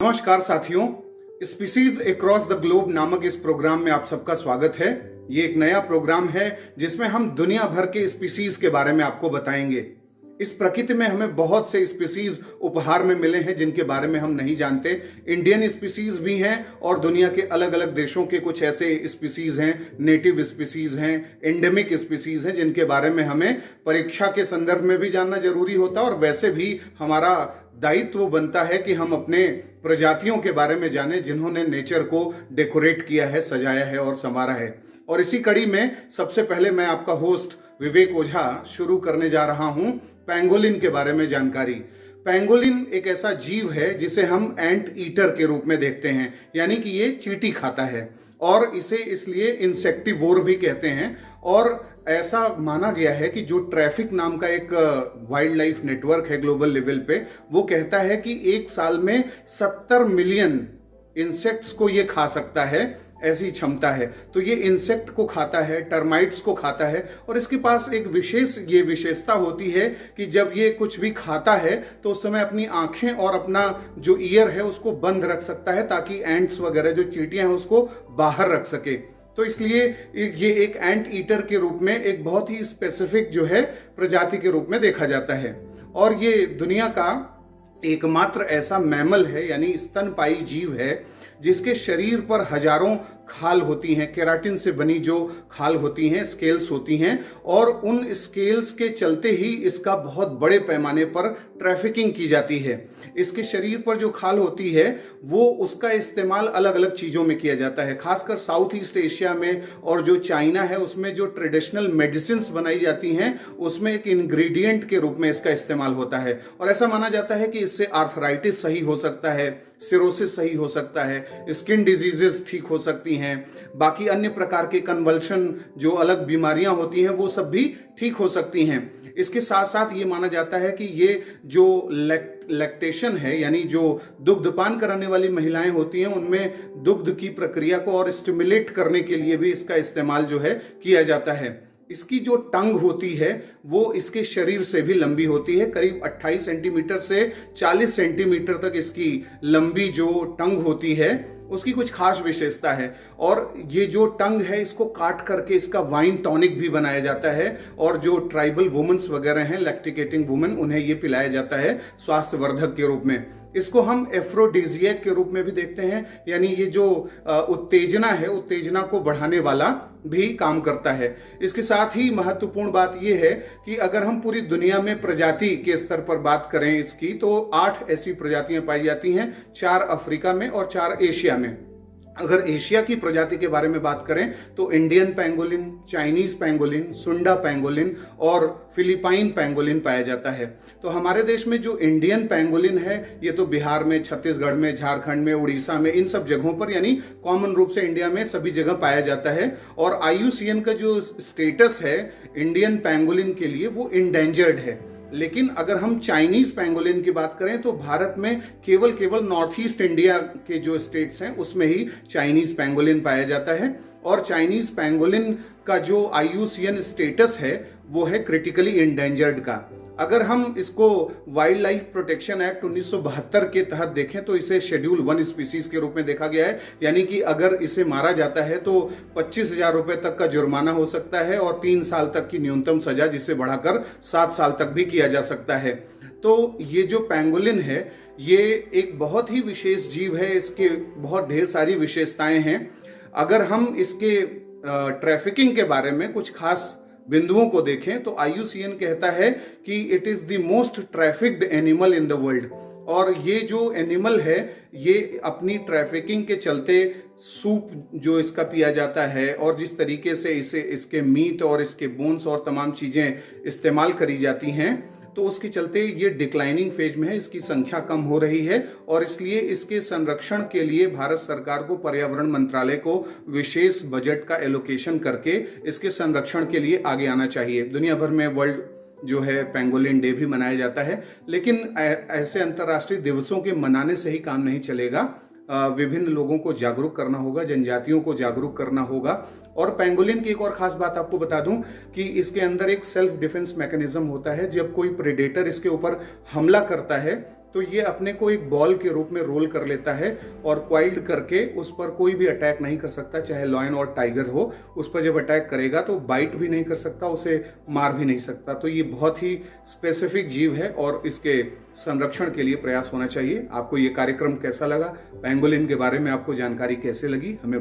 नमस्कार साथियों, species across the globe नामक इस प्रोग्राम में आप सबका स्वागत है। ये एक नया प्रोग्राम है जिसमें हम दुनिया भर के स्पीसीज के बारे में आपको बताएंगे। इस प्रकृति में हमें बहुत से स्पीसीज उपहार में मिले हैं जिनके बारे में हम नहीं जानते। इंडियन स्पीसीज भी हैं और दुनिया के अलग अलग देशों के कुछ ऐसे स्पीसीज हैं, नेटिव स्पीसीज हैं, एंडेमिक स्पीसीज हैं जिनके बारे में हमें परीक्षा के संदर्भ में भी जानना जरूरी होता है और वैसे भी हमारा दायित्व बनता है कि हम अपने प्रजातियों के बारे में जानें जिन्होंने नेचर को डेकोरेट किया है, सजाया है और संवारा है। और इसी कड़ी में सबसे पहले मैं आपका होस्ट विवेक ओझा शुरू करने जा रहा हूं पेंगोलिन के बारे में जानकारी। पेंगोलिन एक ऐसा जीव है जिसे हम एंट ईटर के रूप में देखते हैं, यानी कि ये चींटी खाता है और इसे इसलिए इंसेक्टिवोर भी कहते हैं। और ऐसा माना गया है कि जो ट्रैफिक नाम का एक वाइल्ड लाइफ नेटवर्क है ग्लोबल लेवल पे, वो कहता है कि एक साल में 70 मिलियन इंसेक्ट्स को ये खा सकता है, ऐसी क्षमता है। तो ये इंसेक्ट को खाता है, टर्माइट्स को खाता है और इसके पास एक विशेषता होती है कि जब ये कुछ भी खाता है तो उस समय अपनी आंखें और अपना जो ईयर है उसको बंद रख सकता है ताकि एंट्स वगैरह जो चींटियां हैं उसको बाहर रख सके। तो इसलिए ये एक एंट ईटर के रूप में एक बहुत ही स्पेसिफिक जो है प्रजाति के रूप में देखा जाता है। और ये दुनिया का एकमात्र ऐसा मैमल है, यानी स्तनपायी जीव है, जिसके शरीर पर हजारों खाल होती हैं, केराटिन से बनी जो खाल होती हैं, स्केल्स होती हैं, और उन स्केल्स के चलते ही इसका बहुत बड़े पैमाने पर ट्रैफिकिंग की जाती है। इसके शरीर पर जो खाल होती है वो उसका इस्तेमाल अलग अलग चीजों में किया जाता है, खासकर साउथ ईस्ट एशिया में और जो चाइना है उसमें जो ट्रेडिशनल मेडिसिन्स बनाई जाती हैं उसमें एक इंग्रेडिएंट के रूप में इसका इस्तेमाल होता है। और ऐसा माना जाता है कि इससे आर्थराइटिस सही हो सकता है, सिरोसिस सही हो सकता है, स्किन डिजीजेस ठीक हो सकती हैं, बाकी अन्य प्रकार के कन्वल्शन जो अलग बीमारियां होती हैं वो सब भी ठीक हो सकती हैं। इसके साथ साथ ये माना जाता है कि ये जो लैक्टेशन है, यानी जो दुग्धपान कराने वाली महिलाएं होती हैं उनमें दुग्ध की प्रक्रिया को और स्टिमुलेट करने के लिए भी इसका इस्तेमाल जो है किया जाता है। इसकी जो टंग होती है वो इसके शरीर से भी लंबी होती है, करीब 28 सेंटीमीटर से 40 सेंटीमीटर तक इसकी लंबी जो टंग होती है उसकी कुछ खास विशेषता है। और ये जो टंग है इसको काट करके इसका वाइन टॉनिक भी बनाया जाता है और जो ट्राइबल वुमेन्स वगैरह हैं, लैक्टिकेटिंग वुमेन, उन्हें ये पिलाया जाता है स्वास्थ्यवर्धक के रूप में। इसको हम एफ्रोडिजियक के रूप में भी देखते हैं, यानी ये जो उत्तेजना है, उत्तेजना को बढ़ाने वाला भी काम करता है। इसके साथ ही महत्वपूर्ण बात यह है कि अगर हम पूरी दुनिया में प्रजाति के स्तर पर बात करें इसकी, तो 8 ऐसी प्रजातियां पाई जाती हैं, 4 अफ्रीका में और 4 एशिया में। अगर एशिया की प्रजाति के बारे में बात करें तो इंडियन पेंगोलिन, चाइनीज पेंगोलिन, सुंडा पेंगोलिन और फिलिपाइन पेंगोलिन पाया जाता है। तो हमारे देश में जो इंडियन पेंगोलिन है ये तो बिहार में, छत्तीसगढ़ में, झारखंड में, उड़ीसा में, इन सब जगहों पर, यानी कॉमन रूप से इंडिया में सभी जगह पाया जाता है। और IUCN का जो स्टेटस है इंडियन पेंगोलिन के लिए वो इंडेंजर्ड है। लेकिन अगर हम चाइनीज पेंगोलिन की बात करें तो भारत में केवल नॉर्थ ईस्ट इंडिया के जो स्टेट्स हैं उसमें ही चाइनीज पेंगोलिन पाया जाता है। और चाइनीज पेंगोलिन का जो IUCN स्टेटस है वो है क्रिटिकली इंडेंजर्ड का। अगर हम इसको वाइल्ड लाइफ प्रोटेक्शन एक्ट 1972 के तहत देखें तो इसे शेड्यूल 1 स्पीसीज के रूप में देखा गया है, यानी कि अगर इसे मारा जाता है तो 25,000 रुपए तक का जुर्माना हो सकता है और 3 साल तक की न्यूनतम सजा, जिसे बढ़ाकर 7 साल तक भी किया जा सकता है। तो ये जो पेंगोलिन है ये एक बहुत ही विशेष जीव है, इसके बहुत ढेर सारी विशेषताएं हैं। अगर हम इसके ट्रैफिकिंग के बारे में कुछ खास बिंदुओं को देखें तो IUCN कहता है कि it is the most trafficked animal in the world. और ये जो एनिमल है ये अपनी ट्रैफिकिंग के चलते सूप जो इसका पिया जाता है और जिस तरीके से इसके मीट और इसके बोन्स और तमाम चीजें इस्तेमाल करी जाती हैं तो उसके चलते ये डिक्लाइनिंग फेज में है, इसकी संख्या कम हो रही है। और इसलिए इसके संरक्षण के लिए भारत सरकार को, पर्यावरण मंत्रालय को विशेष बजट का एलोकेशन करके इसके संरक्षण के लिए आगे आना चाहिए। दुनिया भर में वर्ल्ड जो है पेंगोलिन डे भी मनाया जाता है, लेकिन ऐसे अंतर्राष्ट्रीय दिवसों के मनाने से ही काम नहीं चलेगा। विभिन्न लोगों को जागरूक करना होगा, जनजातियों को जागरूक करना होगा। और पेंगोलिन की एक और खास बात आपको बता दूं कि इसके अंदर एक सेल्फ डिफेंस मैकेनिज्म होता है। जब कोई प्रेडेटर इसके ऊपर हमला करता है तो ये अपने को एक बॉल के रूप में रोल कर लेता है और क्वाइल्ड करके उस पर कोई भी अटैक नहीं कर सकता, चाहे लॉयन और टाइगर हो। उस पर जब अटैक करेगा तो बाइट भी नहीं कर सकता, उसे मार भी नहीं सकता। तो ये बहुत ही स्पेसिफिक जीव है और इसके संरक्षण के लिए प्रयास होना चाहिए। आपको ये कार्यक्रम कैसा लगा, पैंगोलिन के बारे में आपको जानकारी कैसे लगी, हमें